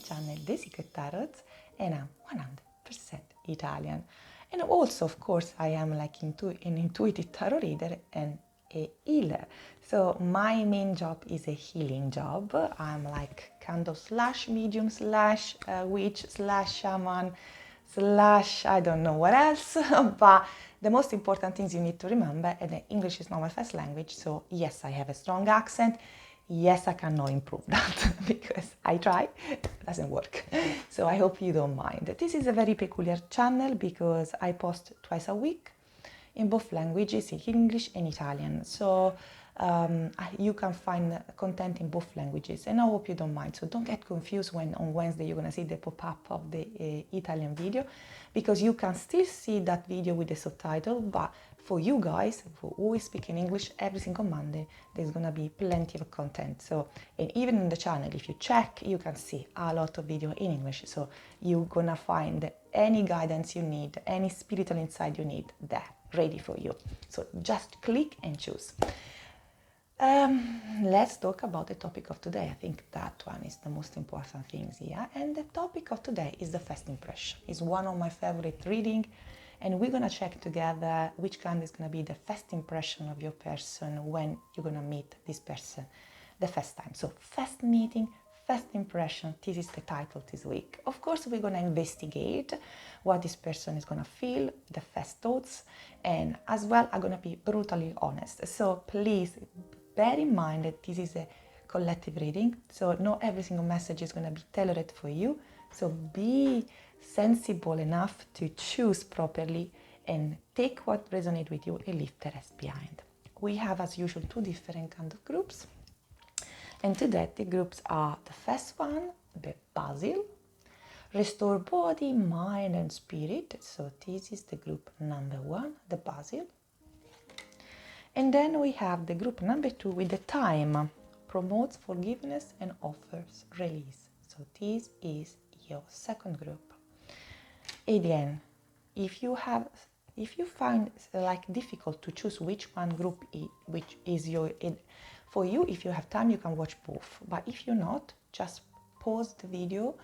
channel The Secret Tarot, and I'm 100% Italian. And also, of course, I am like an intuitive tarot reader and a healer. So my main job is a healing job. I'm like kind of slash medium slash witch slash shaman slash I don't know what else. But the most important things you need to remember, and English is not my first language, so yes, I have a strong accent. Yes, I cannot improve that because I try, it doesn't work. So I hope you don't mind. This is a very peculiar channel because I post twice a week in both languages, in English and Italian. So you can find content in both languages, and I hope you don't mind. So don't get confused when on Wednesday you're gonna see the pop-up of the Italian video, because you can still see that video with the subtitle, but for you guys who always speak in English, every single Monday there's gonna be plenty of content. So, and even in the channel, if you check, you can see a lot of video in English. So you're gonna find any guidance you need, any spiritual insight you need there, ready for you. So just click and choose. Let's talk about the topic of today. I think that one is the most important things here. And the topic of today is the first impression. It's one of my favorite reading, and we're gonna check together which kind is gonna be the first impression of your person when you're gonna meet this person the first time. So first meeting, first impression, this is the title this week. Of course, we're gonna investigate what this person is gonna feel, the first thoughts, and as well, I'm gonna be brutally honest. So please bear in mind that this is a collective reading, so not every single message is gonna be tailored for you. So be sensible enough to choose properly and take what resonates with you and leave the rest behind. We have, as usual, two different kind of groups. And today the groups are the first one, the Basil, restore body, mind and spirit. So this is the group number one, the Basil. And then we have the group number two with the Thime, promotes forgiveness and offers release. So this is your second group. Again, if you find like difficult to choose which one group which is for you, if you have time, you can watch both. But if you're not, just pause the video,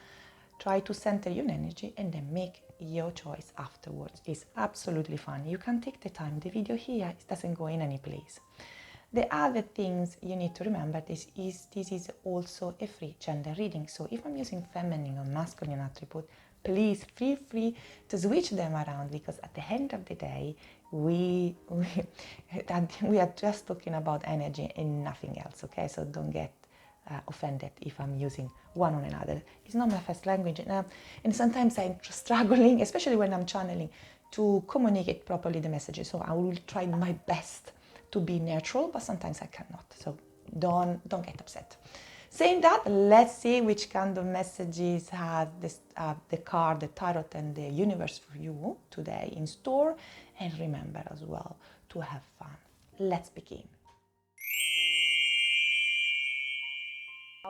try to center your energy, and then make your choice afterwards. It's absolutely fun. You can take the time. The video here, it doesn't go in any place. The other things you need to remember, this is also a free gender reading. So if I'm using feminine or masculine attribute, please feel free to switch them around, because at the end of the day, we are just talking about energy and nothing else, okay? So don't get offended if I'm using one or another. It's not my first language, and sometimes I'm struggling, especially when I'm channeling, to communicate properly the messages. So I will try my best to be natural, but sometimes I cannot. So don't get upset. Saying that, let's see which kind of messages has the card, the tarot, and the universe for you today in store. And remember as well to have fun. Let's begin.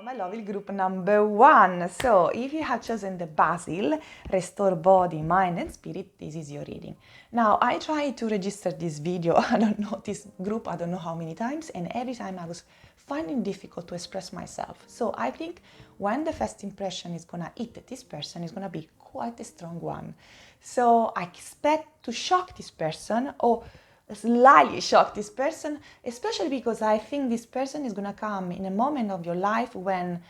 My lovely group number one. So if you have chosen the Basil, restore body, mind and spirit, this is your reading. Now I tried to register this video, I don't know, this group, I don't know how many times, and every time I was finding difficult to express myself. So I think when the first impression is gonna hit this person, is gonna be quite a strong one. So I expect to shock this person, or slightly shock this person, especially because I think this person is gonna come in a moment of your life when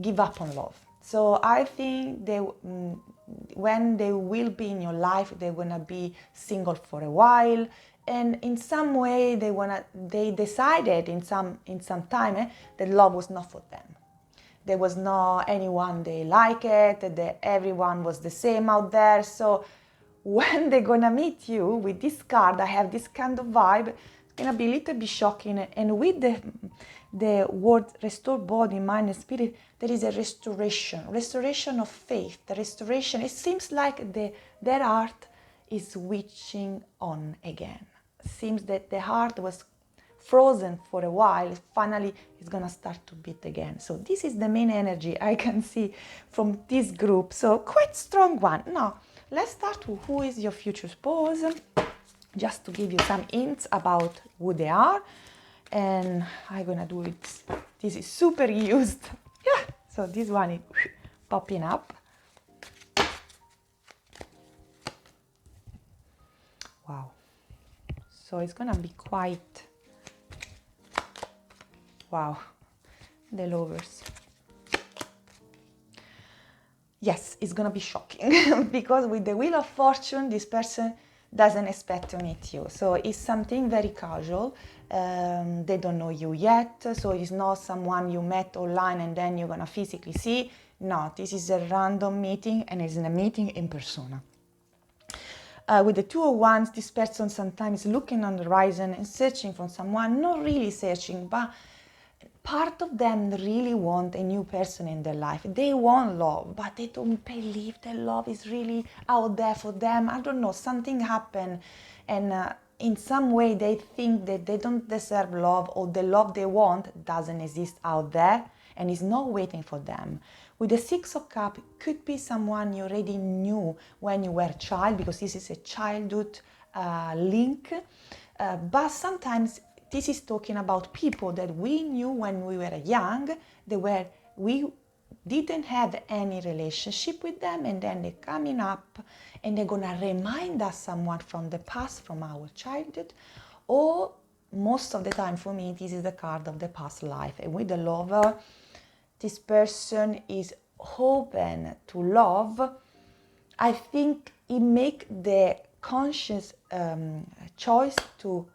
give up on love. So I think when they will be in your life, they're gonna be single for a while, and in some way they decided in some time that love was not for them. There was not anyone they like it, that everyone was the same out there. So when they're gonna meet you with this card, I have this kind of vibe, it's gonna be a little bit shocking. And with the word restore body, mind and spirit, there is a restoration of faith, the restoration. It seems like their heart is switching on again. It seems that the heart was frozen for a while, finally it's gonna start to beat again. So this is the main energy I can see from this group. So quite strong one. Now, let's start with who is your future spouse, just to give you some hints about who they are. And I'm gonna do it, this is super used. Yeah, so this one is popping up. Wow. So it's gonna be quite, wow, the lovers. Yes, it's gonna be shocking because with the Wheel of Fortune, this person doesn't expect to meet you. So it's something very casual. They don't know you yet. So it's not someone you met online and then you're gonna physically see. No, this is a random meeting and it's a meeting in persona. With the Two of Wands, this person sometimes looking on the horizon and searching for someone, not really searching, but part of them really want a new person in their life. They want love, but they don't believe that love is really out there for them. I don't know, something happened, and in some way they think that they don't deserve love, or the love they want doesn't exist out there and is not waiting for them. With the Six of Cups, it could be someone you already knew when you were a child, because this is a childhood link, but sometimes this is talking about people that we knew when we were young, we didn't have any relationship with them, and then they're coming up and they're gonna remind us someone from the past, from our childhood, or most of the time for me, this is the card of the past life. And with the Lover, this person is open to love. I think it makes the conscious choice to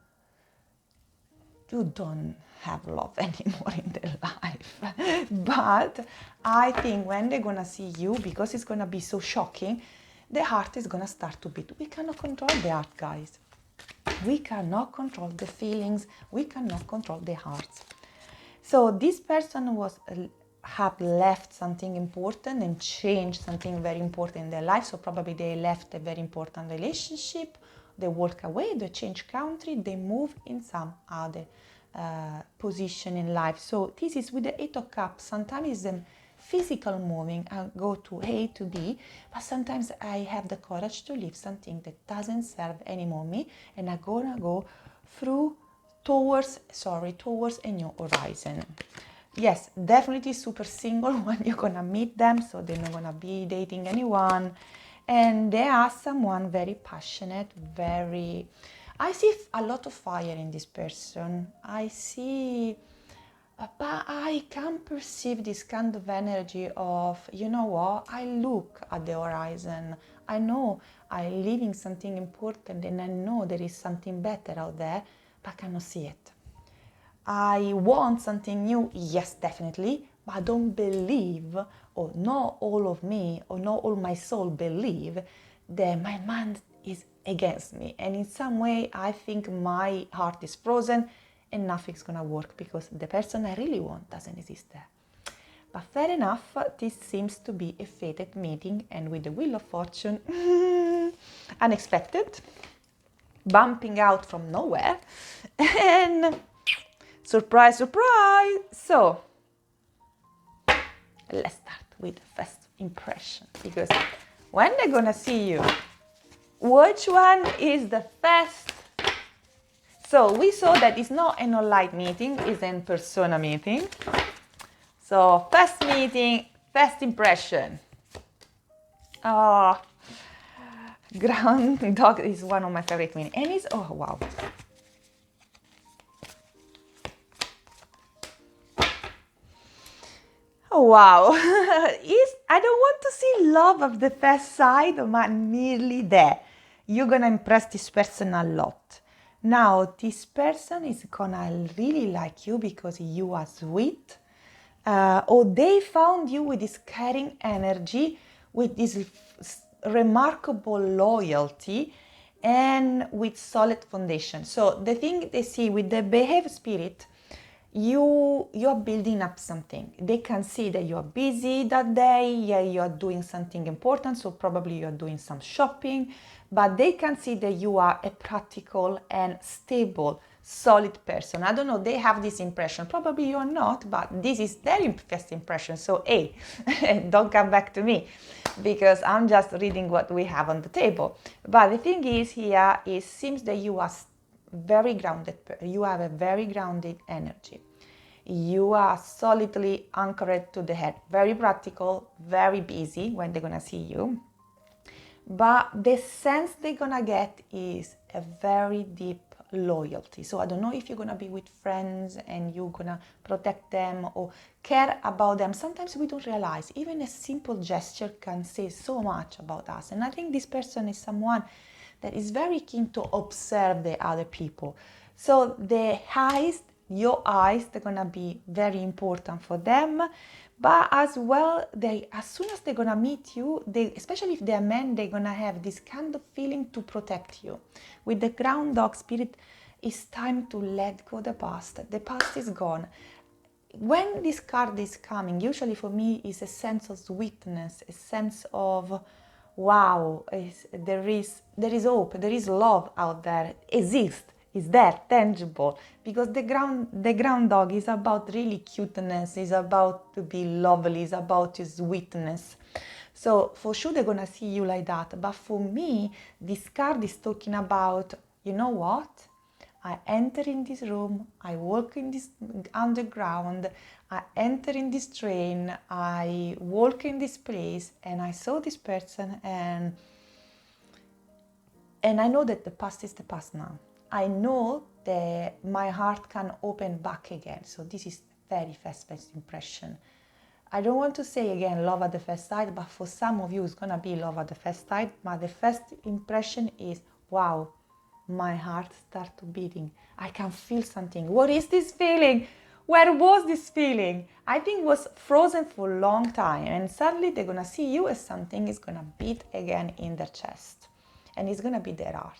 don't have love anymore in their life. But I think when they're gonna see you, because it's gonna be so shocking, the heart is gonna start to beat. We cannot control the heart, guys. We cannot control the feelings. We cannot control the hearts. So this person have left something important and changed something very important in their life. So probably they left a very important relationship. They walk away, they change country, they move in some other position in life. So this is with the Eight of Cups. Sometimes it's a physical moving. I go to A to B, but sometimes I have the courage to leave something that doesn't serve anymore me, and I'm gonna go towards a new horizon. Yes, definitely super single when you're gonna meet them, so they're not gonna be dating anyone. And they are someone very passionate, I see a lot of fire in this person. But I can perceive this kind of energy of, you know what, I look at the horizon. I know I'm living something important and I know there is something better out there, but I cannot see it. I want something new, yes, definitely, but I don't believe, or not all of me, or not all my soul believe that my mind is against me. And in some way, I think my heart is frozen and nothing's gonna work because the person I really want doesn't exist there. But fair enough, this seems to be a fated meeting, and with the Wheel of Fortune, unexpected, bumping out from nowhere, and surprise, surprise! So, let's start with the first impression, because when they're gonna see you, which one is the first? So we saw that it's not an online meeting, it's an in-persona meeting. So first meeting, first impression. Oh, ground dog is one of my favorite meetings. And it's, oh wow. Oh, wow. I don't want to see love of the first sight, but nearly there. You're gonna impress this person a lot. Now, this person is gonna really like you because you are sweet, or they found you with this caring energy, with this remarkable loyalty, and with solid foundation. So the thing they see with the Behave spirit, you're building up something. They can see that you're busy that day, yeah, you're doing something important, so probably you're doing some shopping, but they can see that you are a practical and stable, solid person. I don't know, they have this impression. Probably you're not, but this is their first impression. So, hey, don't come back to me because I'm just reading what we have on the table. But the thing is here, it seems that you are very grounded. You have a very grounded energy. You are solidly anchored to the head. Very practical, very busy when they're gonna see you. But the sense they're gonna get is a very deep loyalty. So I don't know if you're gonna be with friends and you're gonna protect them or care about them. Sometimes we don't realize even a simple gesture can say so much about us. And I think this person is someone that is very keen to observe the other people. So your eyes, they're gonna be very important for them. But as well, as soon as they're gonna meet you, especially if they're men, they're gonna have this kind of feeling to protect you. With the ground dog spirit, it's time to let go the past. The past is gone. When this card is coming, usually for me, is a sense of sweetness, a sense of wow, there is hope, there is love out there, exists. Is there, tangible, because the ground dog is about really cuteness, is about to be lovely, is about sweetness. So for sure they're gonna see you like that. But for me, this card is talking about, you know what? I enter in this room, I walk in this underground, I enter in this train, I walk in this place, and I saw this person, and I know that the past is the past now. I know that my heart can open back again. So this is very first impression. I don't want to say again love at the first sight, but for some of you it's gonna be love at the first sight. But the first impression is, wow, my heart starts to beating. I can feel something. What is this feeling? Where was this feeling? I think it was frozen for a long time, and suddenly they're gonna see you as something is gonna beat again in their chest, and it's gonna be their heart.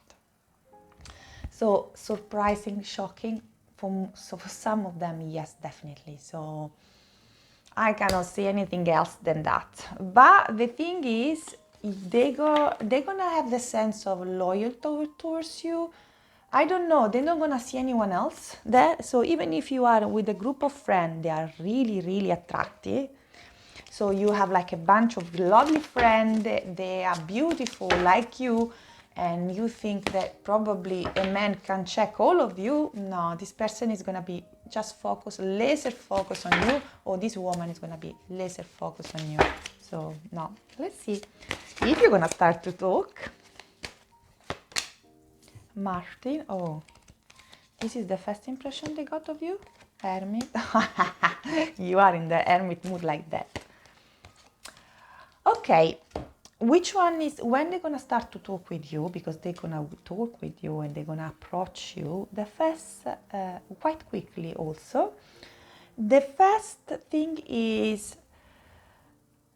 So surprising, shocking, for some of them, yes, definitely. So I cannot say anything else than that. But the thing is, they're gonna have the sense of loyalty towards you. I don't know, they're not gonna see anyone else there. So even if you are with a group of friends, they are really, really attractive. So you have like a bunch of lovely friends, they are beautiful like you, and you think that probably a man can check all of you. No, this person is gonna be just laser focused on you, or this woman is gonna be laser focused on you. So no, let's see if you're gonna start to talk. Martin, oh, this is the first impression they got of you? Hermit. You are in the hermit mood like that. Okay, which one is, when they're gonna start to talk with you, because they're gonna talk with you and they're gonna approach you, the first, quite quickly also, the first thing is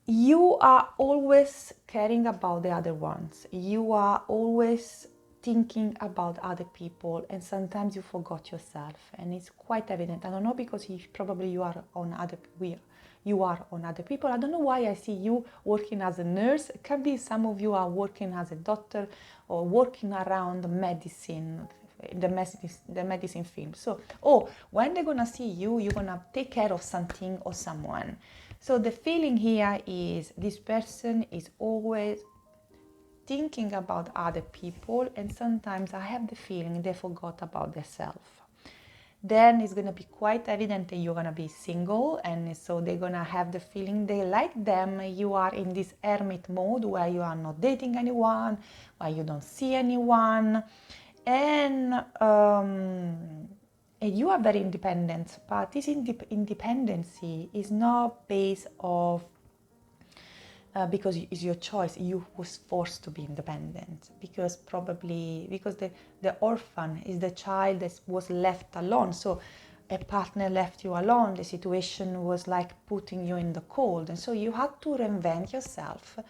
you are always caring about the other ones. You are always thinking about other people, and sometimes you forgot yourself, and it's quite evident. I don't know, because probably you are on other people. I don't know why I see you working as a nurse. It can be some of you are working as a doctor or working around medicine, the medicine field. So, when they're gonna see you, you're gonna take care of something or someone. So the feeling here is this person is always thinking about other people, and sometimes I have the feeling they forgot about themselves. Then it's going to be quite evident that you're going to be single, and so they're going to have the feeling they like them. You are in this hermit mode where you are not dating anyone, where you don't see anyone, and you are very independent, but this independency is not based off because it's your choice. You was forced to be independent because the orphan is the child that was left alone. So a partner left you alone. The situation was like putting you in the cold, and so you had to reinvent yourself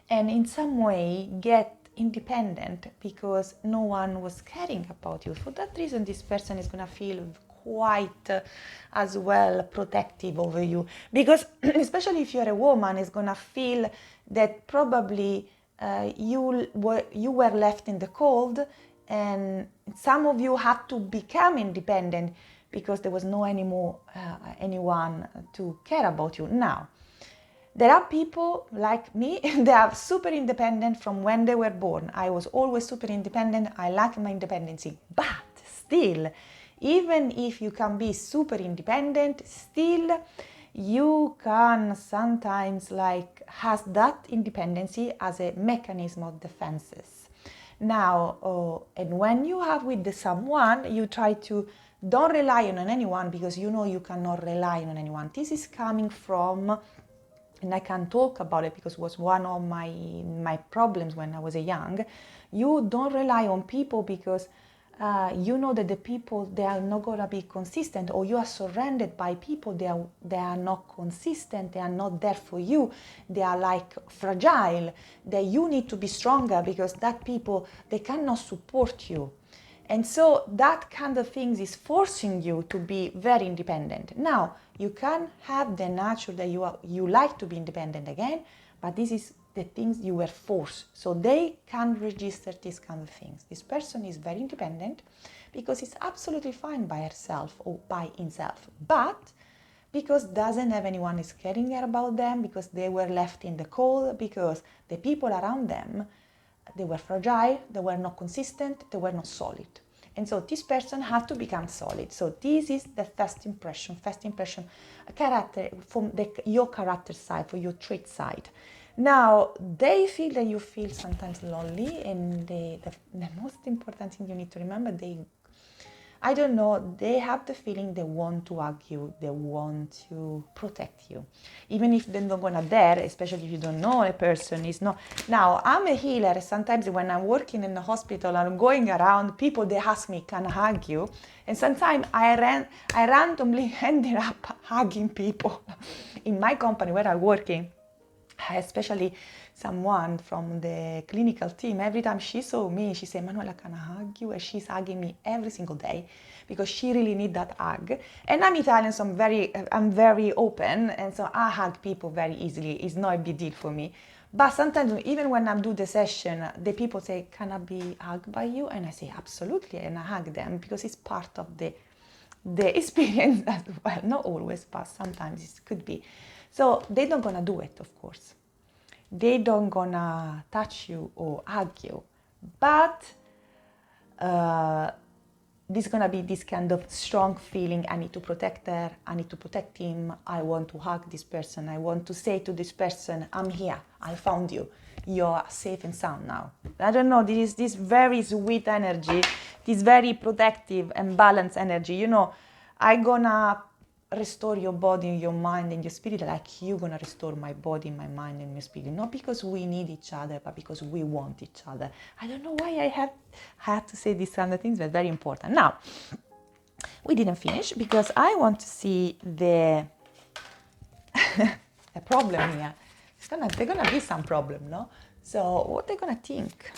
and in some way get independent because no one was caring about you. For that reason, this person is going to feel quite as well protective over you, because especially if you're a woman, is going to feel that probably you were left in the cold, and some of you had to become independent because there was no anymore anyone to care about you. Now there are people like me, they are super independent from when they were born. I was always super independent. I like my independency, but still Even if you can be super independent, still you can sometimes like has that independency as a mechanism of defenses. Now, and when you have with someone, you try to don't rely on anyone because you know you cannot rely on anyone. This is coming from, and I can talk about it because it was one of my problems when I was young. You don't rely on people because you know that the people, they are not going to be consistent, or you are surrounded by people, they are not consistent, they are not there for you, they are like fragile, that you need to be stronger because that people, they cannot support you. And so that kind of things is forcing you to be very independent. Now, you can have the nature that you like to be independent again, but this is the things you were forced. So they can register these kind of things. This person is very independent because it's absolutely fine by herself or by himself. But because doesn't have anyone is caring about them, because they were left in the cold, because the people around them, they were fragile, they were not consistent, they were not solid. And so this person had to become solid. So this is the first impression, character from your character side, for your trait side. Now, they feel that you feel sometimes lonely, and the most important thing you need to remember, they have the feeling they want to hug you, they want to protect you. Even if they're not gonna dare, especially if you don't know a person is not. Now, I'm a healer. Sometimes when I'm working in the hospital, I'm going around, people, they ask me, can I hug you? And sometimes I randomly ended up hugging people. In my company where I'm working, especially someone from the clinical team, every time she saw me, she said, Manuela, can I hug you? And she's hugging me every single day because she really needs that hug. And I'm Italian, so I'm very open, and so I hug people very easily. It's not a big deal for me. But sometimes, even when I do the session, the people say, can I be hugged by you? And I say, absolutely, and I hug them because it's part of the experience as well. Not always, but sometimes it could be. So they don't gonna do it, of course. They don't gonna touch you or hug you, but there's gonna be this kind of strong feeling, I need to protect her, I need to protect him, I want to hug this person, I want to say to this person, I'm here, I found you, you're safe and sound now. I don't know, this is this very sweet energy, this very protective and balanced energy. You know, I'm gonna restore your body, your mind, and your spirit like you're gonna restore my body, my mind, and my spirit. Not because we need each other, but because we want each other. I don't know why I had to say these kind of things, but very important. Now, we didn't finish because I want to see the a problem here. They're gonna be some problem, no? So what they're gonna think?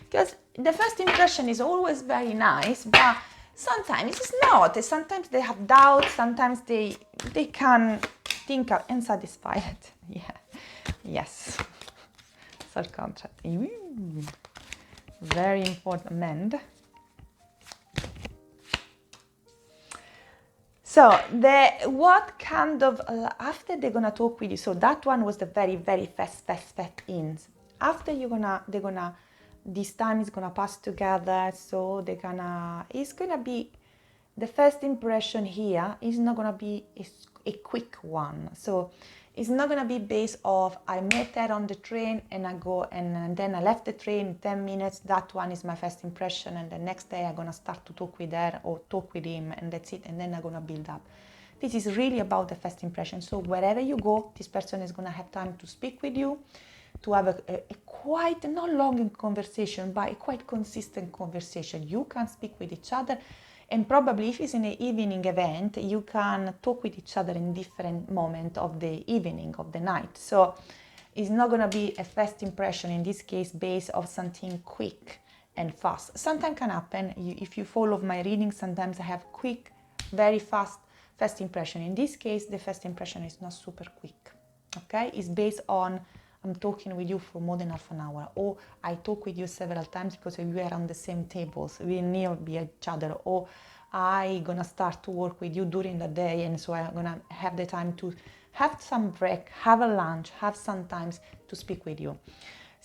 Because the first impression is always very nice, but sometimes it's not. Sometimes they have doubts. Sometimes they can think of and satisfy it. Yeah. Yes. Self contract. Very important. Mend. So what kind of after they're gonna talk with you. So that one was the very very fast ins. After they're gonna. This time is gonna pass together, so it's gonna be, the first impression here is not gonna be a quick one. So it's not gonna be based off, I met her on the train and I go and then I left the train in 10 minutes, that one is my first impression, and the next day I'm gonna start to talk with her or talk with him, and that's it, and then I'm gonna build up. This is really about the first impression. So wherever you go, this person is gonna have time to speak with you, to have a quite, not long conversation, but a quite consistent conversation. You can speak with each other, and probably if it's in an evening event, you can talk with each other in different moments of the evening, of the night. So it's not going to be a first impression, in this case, based on something quick and fast. Sometimes can happen, if you follow my reading, sometimes I have quick, very fast first impression. In this case, the first impression is not super quick, okay? It's based on, I'm talking with you for more than half an hour, or I talk with you several times because we are on the same tables, we near each other, or I gonna start to work with you during the day, and so I'm gonna have the time to have some break, have a lunch, have some times to speak with you.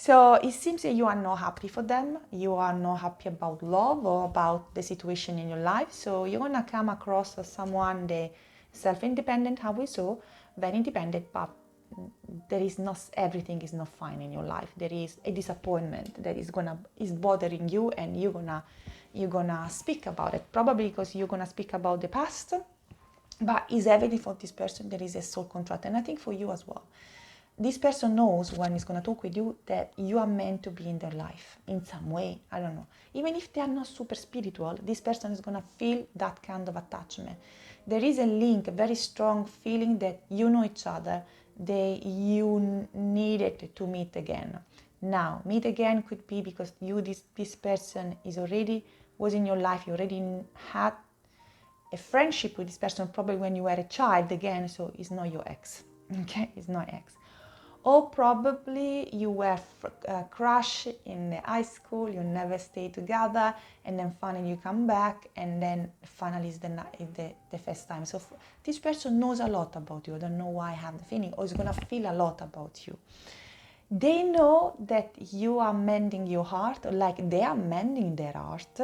So it seems that you are not happy for them, you are not happy about love or about the situation in your life. So you're gonna come across as someone that self-independent, how we saw, very independent, but there is not, everything is not fine in your life. There is a disappointment that is bothering you, and you're gonna speak about it. Probably because you're gonna speak about the past, but it's evident for this person there is a soul contract, and I think for you as well. This person knows when he's going to talk with you that you are meant to be in their life in some way. I don't know. Even if they are not super spiritual, this person is going to feel that kind of attachment. There is a link, a very strong feeling that you know each other, that you needed to meet again. Now, meet again could be because this person was in your life, you already had a friendship with this person probably when you were a child again, so it's not your ex. Okay, it's not ex. Or probably you were crush in the high school, you never stay together, and then finally you come back, and then finally is the first time. So this person knows a lot about you. I don't know why I have the feeling, or is gonna feel a lot about you. They know that you are mending your heart, like they are mending their heart,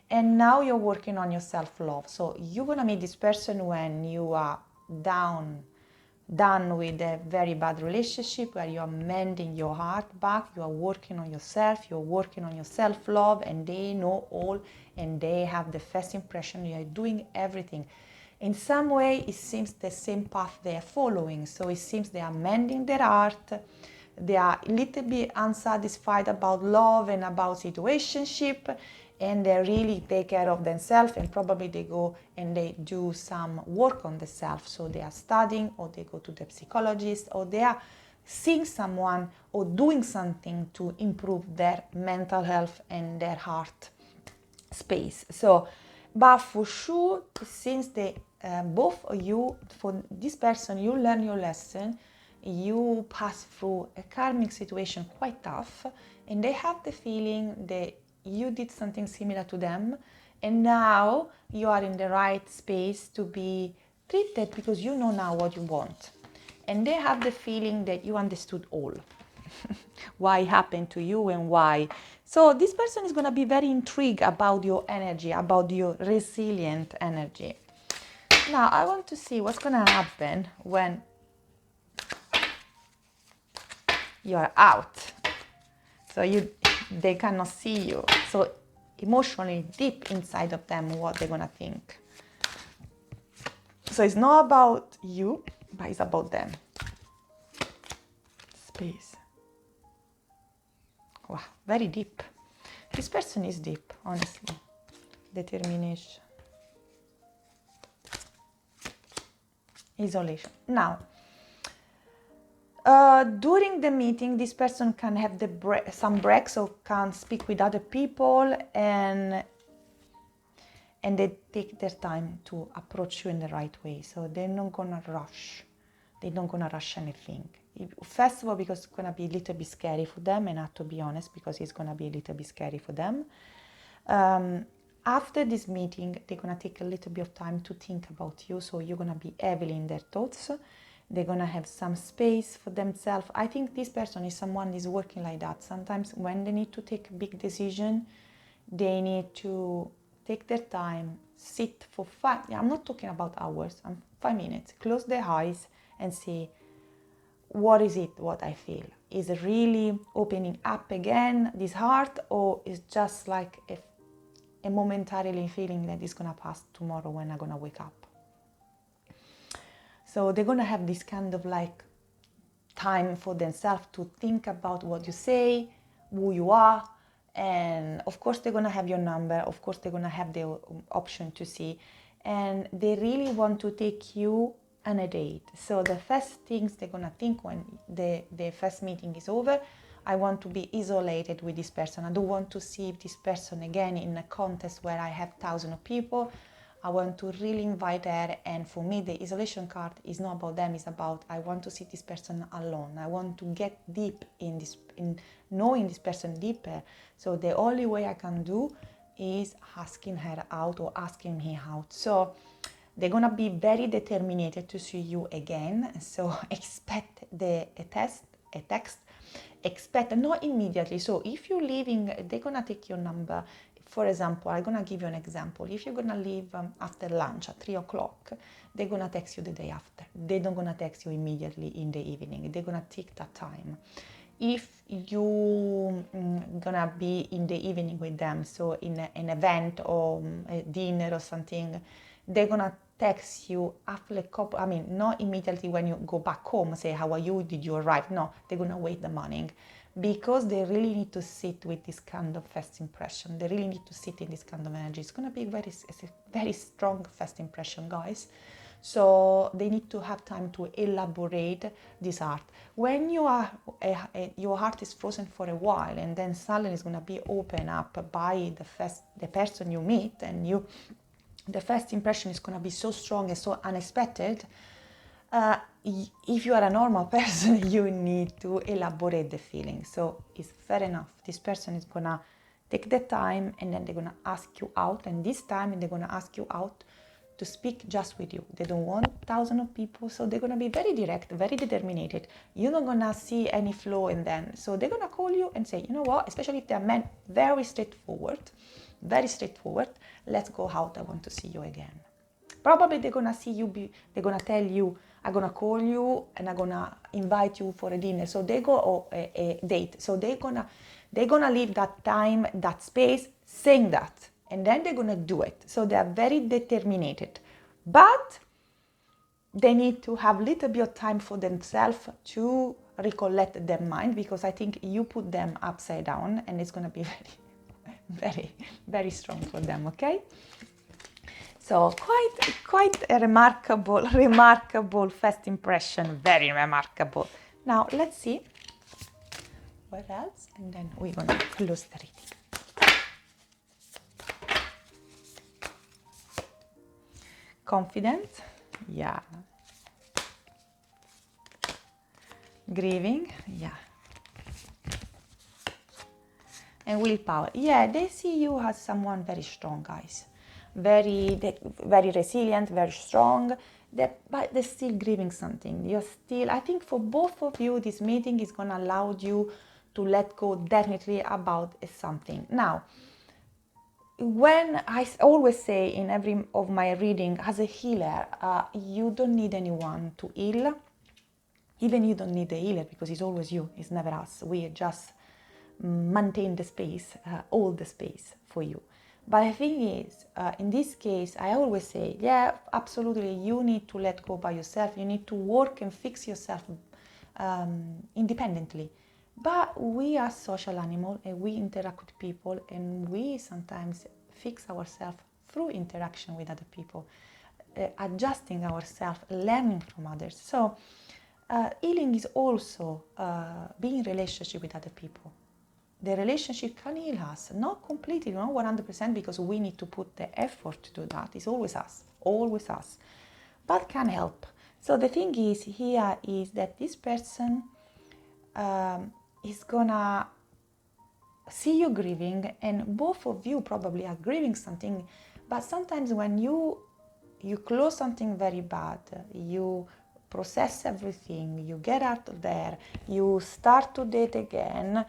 and now you're working on your self-love. So you're gonna meet this person when you are done with a very bad relationship, where you are mending your heart back, you are working on yourself, you're working on your self-love, and they know all, and they have the first impression you are doing everything. In some way, it seems the same path they are following. So it seems they are mending their heart, they are a little bit unsatisfied about love and about situationship, and they really take care of themselves, and probably they go and they do some work on themselves. So they are studying, or they go to the psychologist, or they are seeing someone or doing something to improve their mental health and their heart space. So, but for sure, since they both of you, for this person, you learn your lesson, you pass through a karmic situation quite tough, and they have the feeling that you did something similar to them, and now you are in the right space to be treated because you know now what you want. And they have the feeling that you understood all. Why it happened to you and why. So this person is going to be very intrigued about your energy, about your resilient energy. Now I want to see what's going to happen when you are out. So they cannot see you. So emotionally deep inside of them, what they're gonna think. So it's not about you, but it's about them. Space. Wow, very deep. This person is deep, honestly. Determination. Isolation. Now, during the meeting, this person can have some breaks, or can speak with other people, and they take their time to approach you in the right way. So they're not gonna rush. They're not gonna rush anything. First of all, because it's gonna be a little bit scary for them, and I have to be honest, because it's gonna be a little bit scary for them. After this meeting, they're gonna take a little bit of time to think about you. So you're gonna be heavily in their thoughts. They're gonna have some space for themselves. I think this person is someone who is working like that. Sometimes when they need to take a big decision, they need to take their time, sit for 5, I'm not talking about hours, 5 minutes, close their eyes and see, what is it, what I feel? Is it really opening up again, this heart, or is just like a momentarily feeling that is gonna pass tomorrow when I'm gonna wake up? So they're gonna have this kind of like time for themselves to think about what you say, who you are, and of course they're gonna have your number, of course they're gonna have the option to see, and they really want to take you on a date. So the first things they're gonna think when the first meeting is over, I want to be isolated with this person. I don't want to see this person again in a contest where I have thousands of people. I want to really invite her, and for me the isolation card is not about them, it's about I want to see this person alone. I want to get deep in knowing this person deeper. So the only way I can do is asking her out or asking me out. So they're gonna be very determined to see you again. So expect a text, expect, not immediately. So if you're leaving, they're gonna take your number. For example, I'm gonna give you an example. If you're gonna leave after lunch at 3 o'clock, they're gonna text you the day after. They don't gonna text you immediately in the evening. They're gonna take that time. If you gonna be in the evening with them, so in an event or a dinner or something, they're gonna text you after a couple, I mean, not immediately when you go back home, say, how are you, did you arrive? No, they're gonna wait the morning, because they really need to sit with this kind of first impression. They really need to sit in this kind of energy. It's gonna be it's a very strong first impression, guys. So they need to have time to elaborate this art. When you are, your heart is frozen for a while, and then suddenly it's gonna be open up by the person you meet, and the first impression is gonna be so strong and so unexpected. If you are a normal person, you need to elaborate the feeling. So it's fair enough. This person is gonna take the time, and then they're gonna ask you out, and this time they're gonna ask you out to speak just with you. They don't want thousands of people, so they're gonna be very direct, very determined. You're not gonna see any flow in them. So they're gonna call you and say, you know what, especially if they're men, very straightforward, let's go out, I want to see you again. Probably they're gonna they're gonna tell you, I'm gonna call you and I'm gonna invite you for a dinner. So they go, or a date. So they're gonna leave that time, that space, saying that. And then they're gonna do it. So they are very determined. But they need to have a little bit of time for themselves to recollect their mind, because I think you put them upside down, and it's gonna be very, very, very strong for them, okay? So quite a remarkable first impression, very remarkable. Now let's see what else, and then we're gonna close the reading. Confident, yeah. Grieving, yeah. And willpower, yeah. They see you as someone very strong, guys. Very resilient, very strong. But they're still grieving something. You're still, I think for both of you, this meeting is gonna allow you to let go definitely about something. Now, when I always say in every of my reading, as a healer, you don't need anyone to heal. Even you don't need a healer, because it's always you, it's never us. We just maintain the space, hold the space for you. But the thing is, in this case, I always say, yeah, absolutely, you need to let go by yourself. You need to work and fix yourself independently. But we are social animals, and we interact with people, and we sometimes fix ourselves through interaction with other people, adjusting ourselves, learning from others. So healing is also being in relationship with other people. The relationship can heal us, not completely, not 100%, because we need to put the effort to do that. It's always us, but can help. So the thing is here is that this person is gonna see you grieving, and both of you probably are grieving something. But sometimes when you close something very bad, you process everything, you get out of there, you start to date again,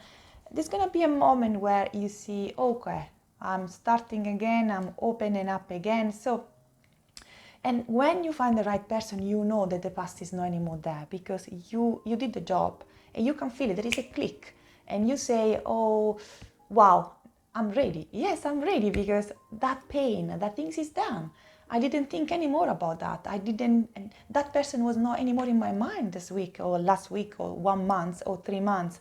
there's gonna be a moment where you see, okay, I'm starting again, I'm opening up again. So, and when you find the right person, you know that the past is not anymore there, because you did the job, and you can feel it. There is a click, and you say, oh, wow, I'm ready. Yes, I'm ready, because that pain, that things is done. I didn't think anymore about that. That person was not anymore in my mind this week or last week or 1 month or 3 months.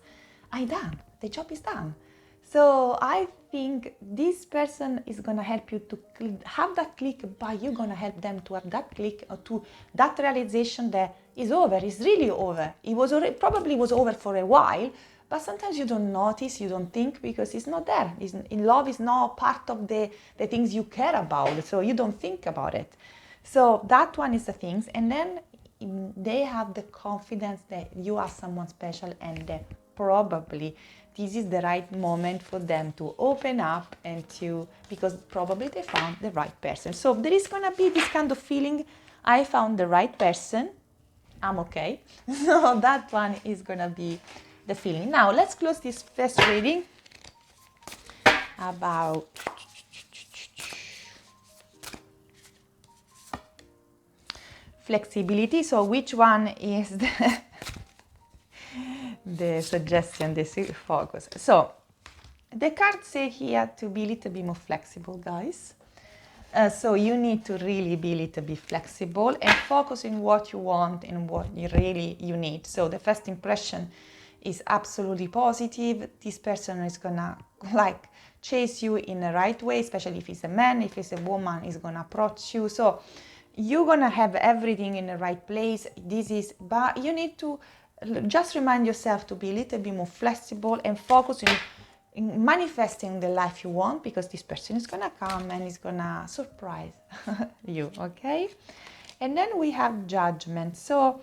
I done. The job is done. So I think this person is going to help you to have that click, but you're going to help them to have that click, or to that realization that it's over, it's really over. It probably was over for a while, but sometimes you don't notice, you don't think, because it's not there. In love is not part of the things you care about, so you don't think about it. So that one is the things, and then they have the confidence that you are someone special, and that probably this is the right moment for them to open up, and because probably they found the right person. So there is going to be this kind of feeling, I found the right person, I'm okay. So that one is going to be the feeling. Now, let's close this first reading about flexibility. So which one is the suggestion, the focus? So the cards say here to be a little bit more flexible, guys. So you need to really be a little bit flexible and focus on what you want and what you really need. So the first impression is absolutely positive. This person is gonna like chase you in the right way, especially if it's a man. If it's a woman, is gonna approach you. So you're gonna have everything in the right place. But you need to just remind yourself to be a little bit more flexible and focus in manifesting the life you want, because this person is gonna come and is gonna surprise you, okay? And then we have judgment. So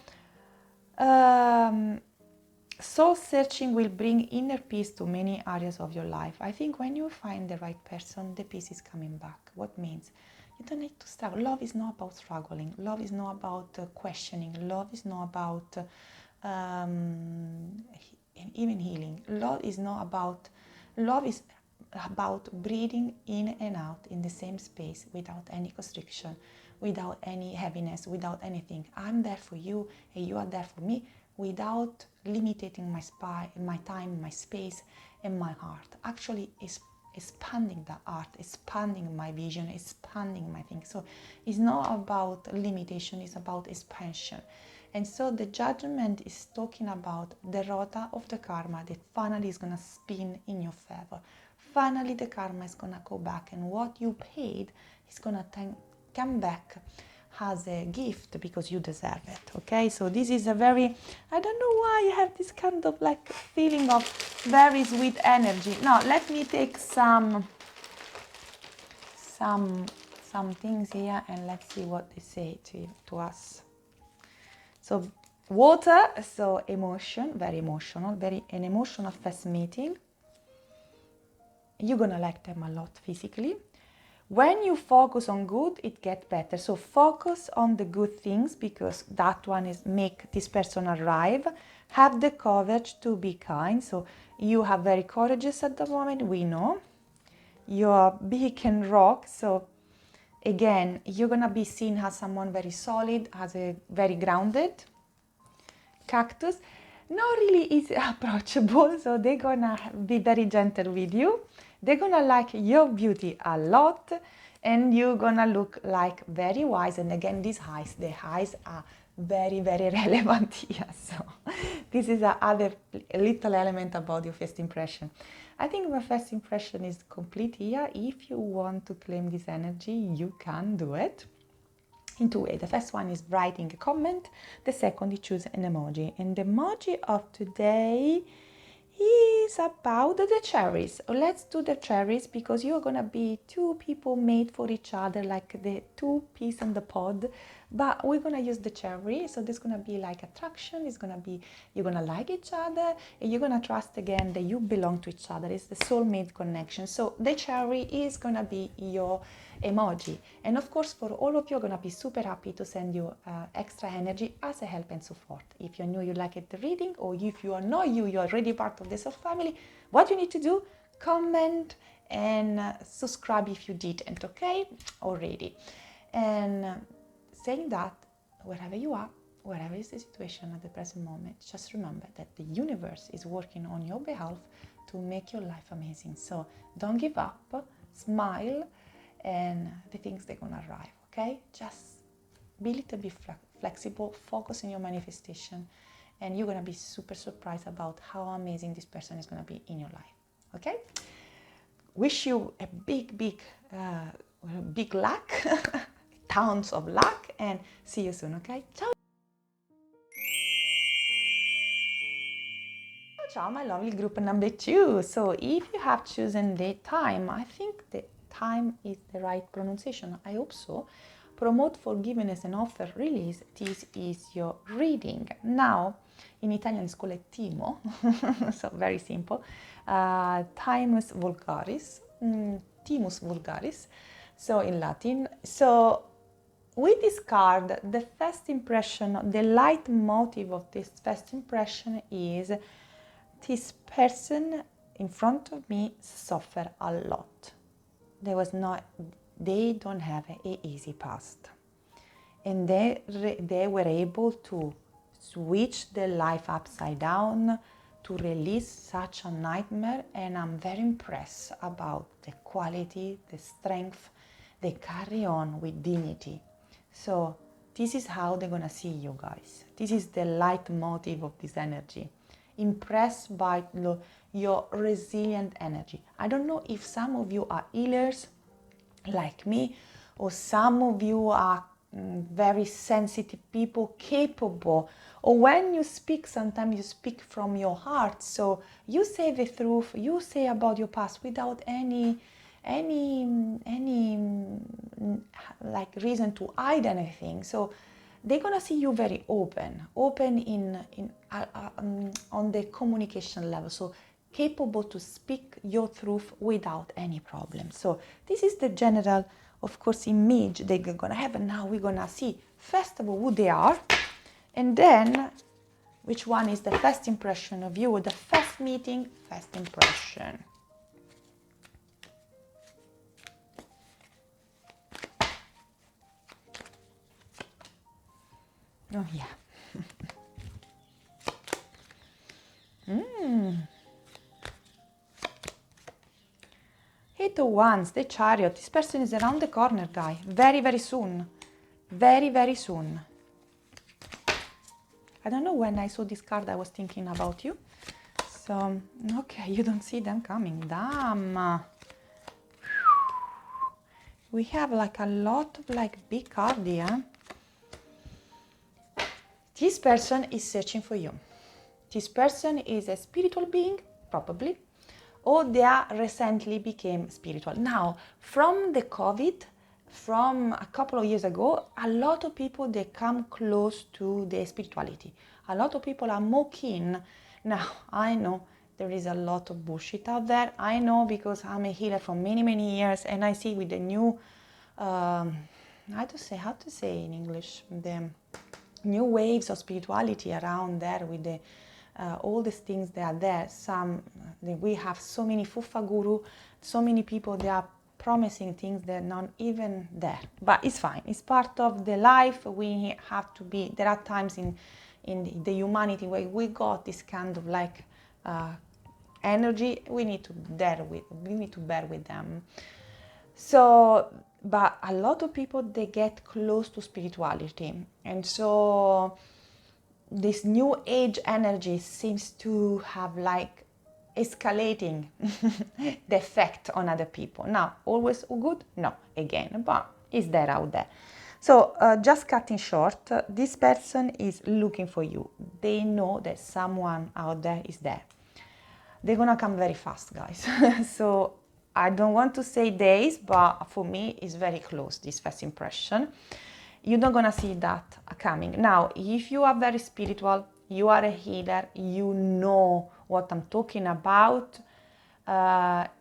soul searching will bring inner peace to many areas of your life. I think when you find the right person, the peace is coming back. What means? You don't need to struggle. Love is not about struggling. Love is not about questioning. Love is not about even healing. Love is about breathing in and out in the same space without any constriction, without any heaviness, without anything. I'm there for you and you are there for me, without limiting my time, my space, and my heart. Actually, it's expanding the art, expanding my vision, expanding my thing. So it's not about limitation, it's about expansion. And so the judgment is talking about the rota of the karma that finally is going to spin in your favor. Finally, the karma is going to go back, and what you paid is going to come back as a gift because you deserve it, okay? So this is a very, I don't know why you have this kind of like feeling of very sweet energy. Now, let me take some things here and let's see what they say to us. So water, so emotion, very emotional, an emotional first meeting. You're gonna like them a lot physically. When you focus on good, it gets better. So focus on the good things, because that one is make this person arrive. Have the courage to be kind. So you are very courageous at the moment, we know. You're big and rock. So again, you're gonna be seen as someone very solid, as a very grounded. Cactus, not really easy approachable, so they're gonna be very gentle with you. They're gonna like your beauty a lot, and you're gonna look like very wise. And again, the eyes are very, very relevant here. So this is another little element about your first impression. I think my first impression is complete here. If you want to claim this energy, you can do it in two ways. The first one is writing a comment. The second is choose an emoji. And the emoji of today is about the cherries. Let's do the cherries, because you're gonna be two people made for each other, like the two peas in the pod. But we're gonna use the cherry, so there's gonna be like attraction. It's gonna be, you're gonna like each other, and you're gonna trust again that you belong to each other. It's the soulmate connection. So the cherry is gonna be your emoji. And of course, for all of you, are gonna be super happy to send you extra energy as a help and support. If you're new, you like it, the reading, or if you are not you are already part of the soul family, what you need to do, comment and subscribe if you didn't, okay, already. And saying that, wherever you are, wherever is the situation at the present moment, just remember that the universe is working on your behalf to make your life amazing. So don't give up, smile, and the things they're gonna arrive, okay? Just be a little bit flexible, focus on your manifestation, and you're gonna be super surprised about how amazing this person is gonna be in your life, okay? Wish you a big luck, tons of luck, and see you soon, okay? Ciao! Ciao, my lovely group number 2. So if you have chosen the Thime, I think the Thime is the right pronunciation. I hope so. Promote forgiveness and offer release. This is your reading. Now, in Italian it's called Timo, so very simple. Timus vulgaris, Timus vulgaris, so in Latin. So with this card, the first impression, the leitmotif of this first impression is this person in front of me suffered a lot. They don't have an easy past. And they were able to switch their life upside down, to release such a nightmare, and I'm very impressed about the quality, the strength they carry on with dignity. So this is how they're gonna see you guys. This is the leitmotif of this energy. Impressed by your resilient energy. I don't know if some of you are healers like me, or some of you are very sensitive people, capable, or when you speak, sometimes you speak from your heart, so you say the truth, you say about your past without any like reason to hide anything. So they're gonna see you very open on the communication level, so capable to speak your truth without any problem. So this is the general, of course, image they're gonna have, and now we're gonna see first of all who they are, and then which one is the first impression of you, or the first meeting, first impression. Oh yeah. Eight of Wands, the Chariot. This person is around the corner, guy. Very, very soon. Very, very soon. I don't know, when I saw this card, I was thinking about you. So, okay, you don't see them coming. Damn. We have like a lot of like big cards here. This person is searching for you. This person is a spiritual being, probably, or they are recently became spiritual. Now, from the COVID, from a couple of years ago, a lot of people, they come close to their spirituality. A lot of people are more keen. Now, I know there is a lot of bullshit out there. I know, because I'm a healer for many, many years, and I see with the new, how to say in English, the new waves of spirituality around there, with the all these things that are there. We have so many fufa guru, so many people, they are promising things that are not even there. But it's fine. It's part of the life. We have to be. There are times in the humanity where we got this kind of like energy. We need to bear with them. So, but a lot of people, they get close to spirituality, and so this new age energy seems to have like escalating the effect on other people. Now, always good? No, again, but it's there out there. So just cutting short, this person is looking for you. They know that someone out there is there. They're gonna come very fast, guys. So I don't want to say days, but for me, it's very close, this first impression. You're not gonna see that coming. Now, if you are very spiritual, you are a healer, you know what I'm talking about,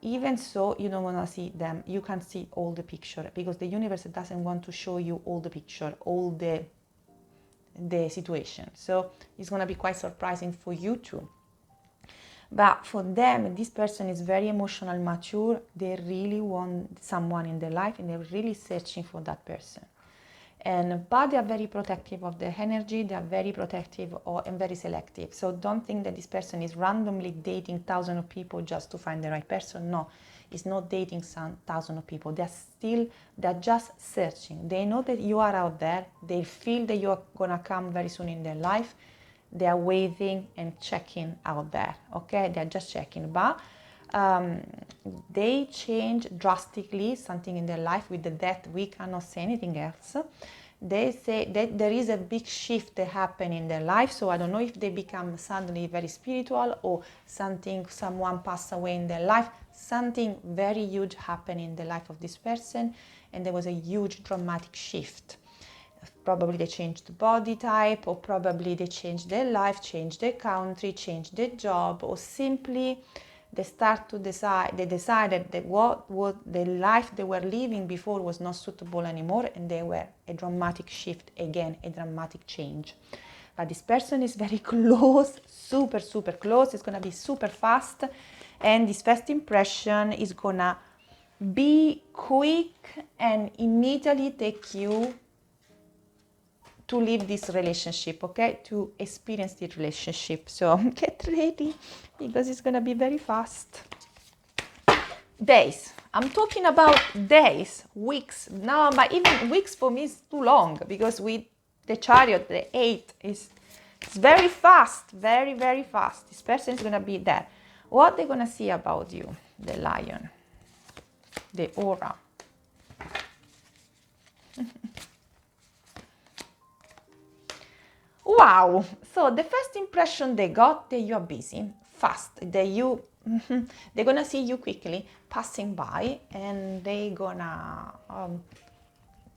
even so, you don't wanna see them. You can see all the picture, because the universe doesn't want to show you all the picture, all the situation. So it's gonna be quite surprising for you too. But for them, this person is very emotional, mature. They really want someone in their life, and they're really searching for that person. But they are very protective of their energy. They are very protective and very selective. So don't think that this person is randomly dating thousands of people just to find the right person. No, it's not dating thousands of people. They're just searching. They know that you are out there. They feel that you're gonna come very soon in their life. They are waiting and checking out there. Okay, they're just checking. But they change drastically something in their life with the death. We cannot say anything else. They say that there is a big shift that happen in their life. So I don't know if they become suddenly very spiritual, or someone passed away in their life. Something very huge happened in the life of this person, and there was a huge dramatic shift. Probably they changed the body type, or probably they changed their life, changed their country, changed their job, or simply they decided that what the life they were living before was not suitable anymore, and they were a dramatic shift again, a dramatic change. but this person is very close, super, super close. It's going to be super fast. And this first impression is going to be quick and immediately take you to leave this relationship, okay? To experience the relationship. So get ready because it's going to be very fast. Days. I'm talking about days, weeks. No, but even weeks for me is too long because with the chariot, the 8 it's very fast, very, very fast. This person is going to be there. What they're going to see about you, the lion, the aura. Wow. So the first impression they got that you are busy, fast, that you they're gonna see you quickly passing by, and they're gonna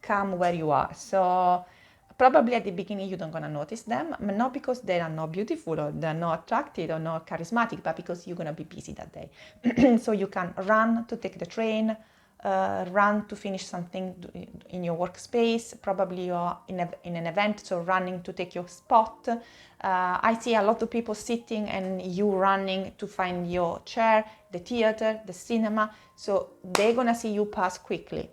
come where you are. So probably at the beginning you don't gonna notice them, but not because they are not beautiful or they're not attractive or not charismatic, but because you're gonna be busy that day. So you can run to take the train, run to finish something in your workspace. Probably you're in an event, so running to take your spot. I see a lot of people sitting and you running to find your chair, the theater, the cinema. So they're gonna see you pass quickly.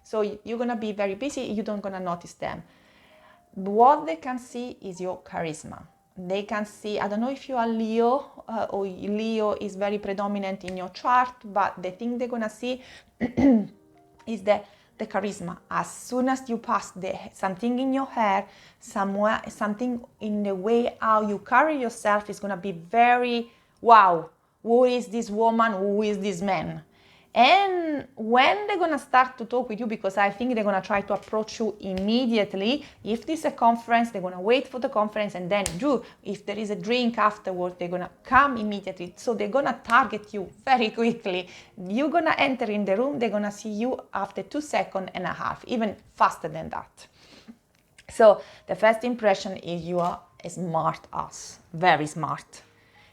So you're gonna be very busy, you don't gonna notice them. What they can see is your charisma. They can see, I don't know if you are Leo or Leo is very predominant in your chart, but the thing they're gonna see is the charisma. As soon as you pass something in your hair, something in the way how you carry yourself is gonna be very, wow, who is this woman, who is this man? And when they're gonna start to talk with you, because I think they're gonna try to approach you immediately. If this is a conference, they're gonna wait for the conference and then if there is a drink afterwards, they're gonna come immediately. So they're gonna target you very quickly. You're gonna enter in the room, they're gonna see you after 2.5 seconds, even faster than that. So the first impression is you are a smart ass, very smart.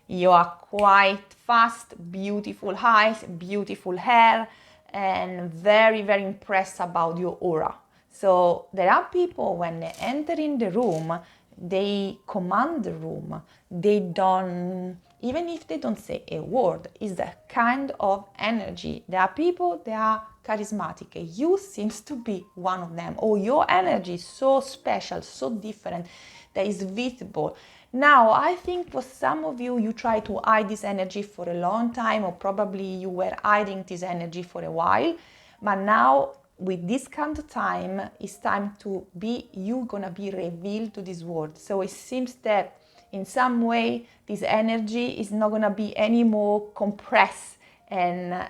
You are quite fast, beautiful eyes, beautiful hair, and very, very impressed about your aura. So there are people, when they enter in the room, they command the room. They don't, even if they don't say a word, it's the kind of energy. There are people, they are charismatic. You seems to be one of them. Oh, your energy is so special, so different, that is visible. Now, I think for some of you, you try to hide this energy for a long time, or probably you were hiding this energy for a while. But now, with this kind of time, it's time to be, you're gonna be revealed to this world. So it seems that in some way, this energy is not gonna be any more compressed and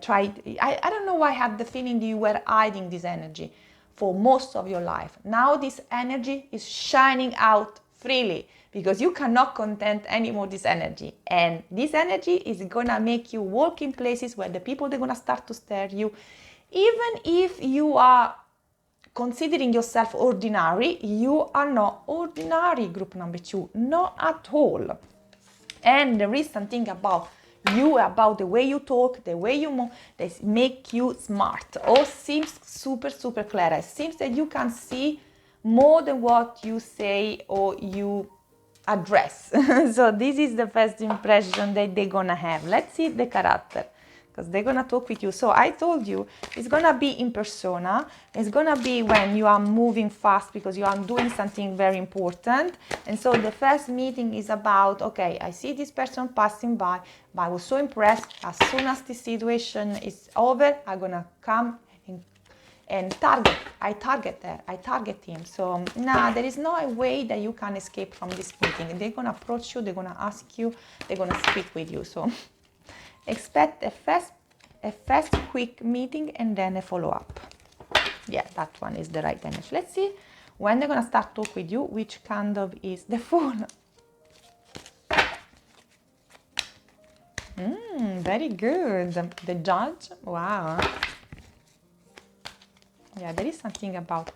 try. I don't know why I had the feeling that you were hiding this energy for most of your life. Now this energy is shining out freely, because you cannot contain anymore this energy. And this energy is gonna make you walk in places where the people, they're gonna start to stare at you. Even if you are considering yourself ordinary, you are not ordinary, group number 2, not at all. And there is something about you, about the way you talk, the way you move, that make you smart, or seems super, super clever. It seems that you can see more than what you say or you address. So this is the first impression that they're gonna have. Let's see the character, because they're gonna talk with you. So I told you, it's gonna be in persona. It's gonna be when you are moving fast because you are doing something very important. And so the first meeting is about, okay, I see this person passing by, but I was so impressed. As soon as this situation is over, I'm gonna come and I target him. So there is no way that you can escape from this meeting. They're gonna approach you, they're gonna ask you, they're gonna speak with you. So expect a fast quick meeting and then a follow-up. Yeah, that one is the right energy. Let's see when they're gonna start talk with you, which kind of is the Fool. Very good. The Judge. Wow. Yeah, there is something about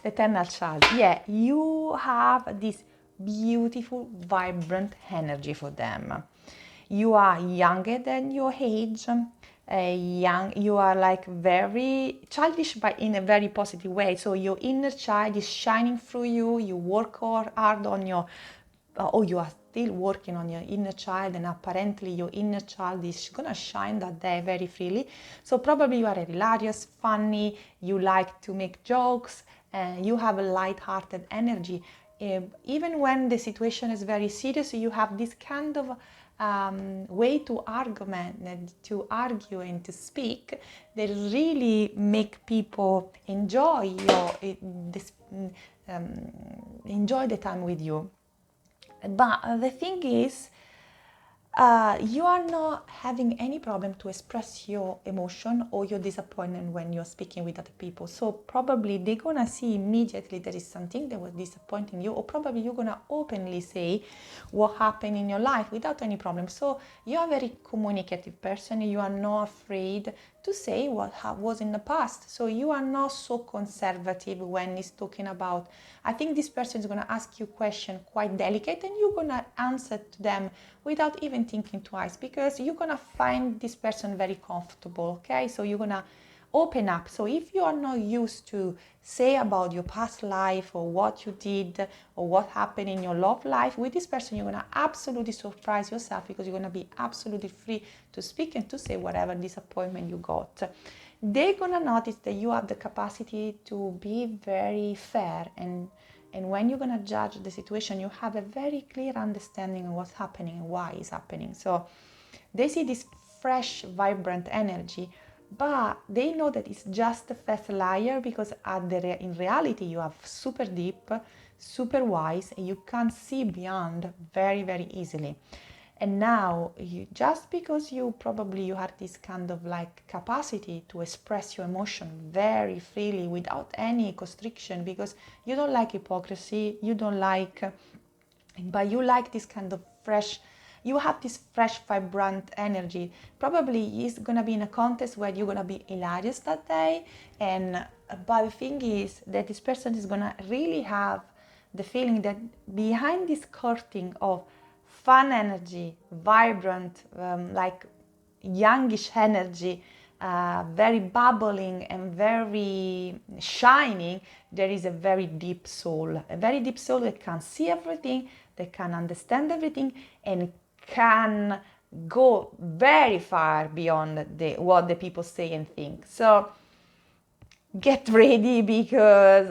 the eternal child. Yeah, you have this beautiful, vibrant energy for them. You are younger than your age. young, you are like very childish, but in a very positive way. So your inner child is shining through you. You work hard on your, or you are still working on your inner child, and apparently your inner child is gonna shine that day very freely. So probably you are hilarious, funny, you like to make jokes, and you have a light-hearted energy. Even when the situation is very serious, you have this kind of way to argument and to argue and to speak that really make people enjoy enjoy the time with you. But the thing is, you are not having any problem to express your emotion or your disappointment when you're speaking with other people. So probably they're gonna see immediately there is something that was disappointing you, or probably you're gonna openly say what happened in your life without any problem. So you are a very communicative person. You are not afraid to say what was in the past. So you are not so conservative when he's talking about, I think this person is going to ask you a question quite delicate, and you're going to answer to them without even thinking twice, because you're going to find this person very comfortable, okay? So you're going to open up. So if you are not used to say about your past life or what you did or what happened in your love life, with this person you're going to absolutely surprise yourself, because you're going to be absolutely free to speak and to say whatever disappointment you got. They're going to notice that you have the capacity to be very fair, and when you're going to judge the situation, you have a very clear understanding of what's happening and why it's happening. So they see this fresh, vibrant energy, but they know that it's just a fast liar, because in reality you are super deep, super wise, and you can see beyond very, very easily. And now, just because you have this kind of like capacity to express your emotion very freely without any constriction, because you don't like hypocrisy, but you like this kind of fresh, you have this fresh, vibrant energy. Probably it's gonna be in a contest where you're gonna be hilarious that day, but the thing is that this person is gonna really have the feeling that behind this curtain of fun energy, vibrant, like youngish energy, very bubbling and very shining, there is a very deep soul that can see everything, that can understand everything, and can go very far beyond what the people say and think. So get ready, because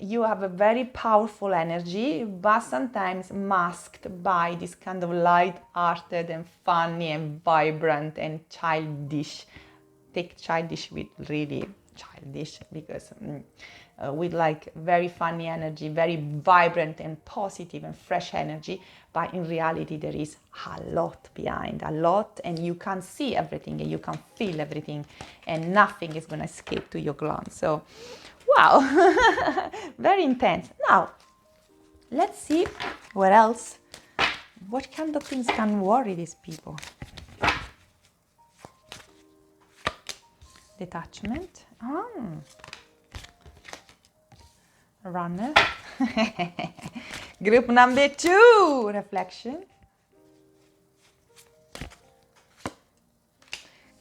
you have a very powerful energy, but sometimes masked by this kind of light-hearted and funny and vibrant and childish. Take childish with really childish, because with like very funny energy, very vibrant and positive and fresh energy, but in reality there is a lot behind, and you can see everything and you can feel everything, and nothing is going to escape to your glance. So wow, very intense. Now let's see what else, what kind of things can worry these people. Detachment. Runner. Group number 2, reflection.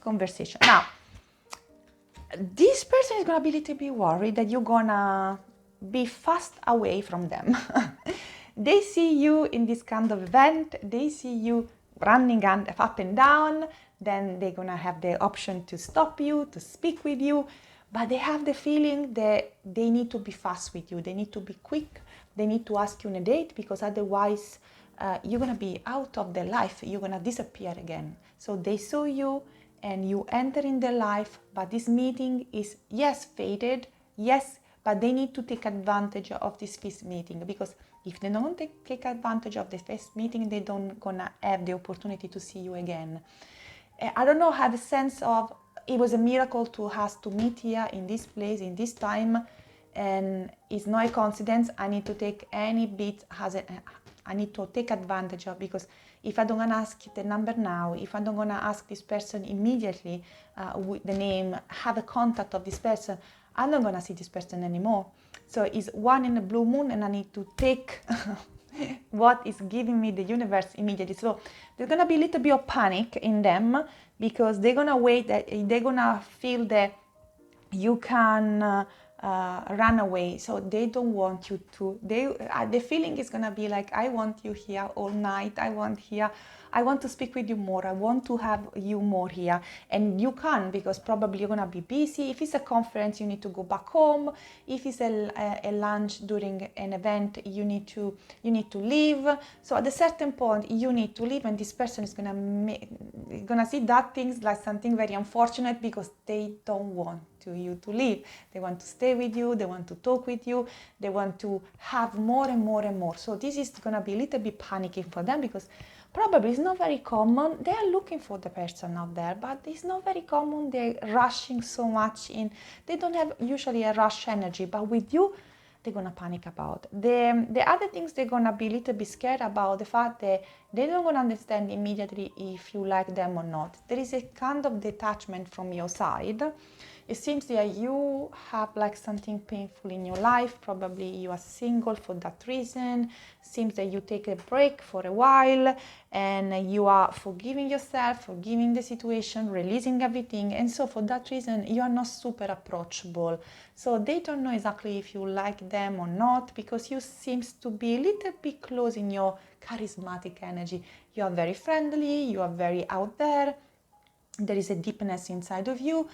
Conversation. Now, this person is going to be a little bit worried that you're going to be fast away from them. They see you in this kind of event, they see you running up and down, then they're going to have the option to stop you, to speak with you, but they have the feeling that they need to be fast with you, they need to be quick, they need to ask you on a date, because otherwise you're going to be out of their life, you're going to disappear again. So they saw you and you enter in their life, but this meeting is, yes, fated, yes, but they need to take advantage of this first meeting, because if they don't take advantage of the first meeting, they don't gonna have the opportunity to see you again. I don't know, have a sense of, it was a miracle to us to meet here in this place, in this time, and it's not a coincidence. I need to take any bit I need to take advantage of, because if I don't gonna ask the number now, if I don't gonna ask this person immediately with the name, have a contact of this person, I'm not gonna see this person anymore. So it's one in a blue moon, and I need to take what is giving me the universe immediately. So there's gonna be a little bit of panic in them, because they're gonna wait, that they're gonna feel that you can run away, so they don't want you to. The feeling is gonna be like, I want you here all night, I want to speak with you more, I want to have you more here, and you can't, because probably you're gonna be busy. If it's a conference, you need to go back home. If it's a lunch during an event, you need to leave. So at a certain point you need to leave, and this person is gonna see that things like something very unfortunate, because they don't want you to leave. They want to stay with you, they want to talk with you, they want to have more and more and more. So this is gonna be a little bit panicking for them, because probably it's not very common. They are looking for the person out there, but it's not very common. They're rushing so much in. They don't have usually a rush energy, but with you, they're gonna panic about. The other things, they're gonna be a little bit scared about the fact that they don't gonna understand immediately if you like them or not. There is a kind of detachment from your side. It seems that you have like something painful in your life. Probably you are single for that reason. Seems that you take a break for a while, and you are forgiving yourself, forgiving the situation, releasing everything. And so for that reason, you are not super approachable. So they don't know exactly if you like them or not, because you seems to be a little bit close in your charismatic energy. You are very friendly, you are very out there. There is a deepness inside of you,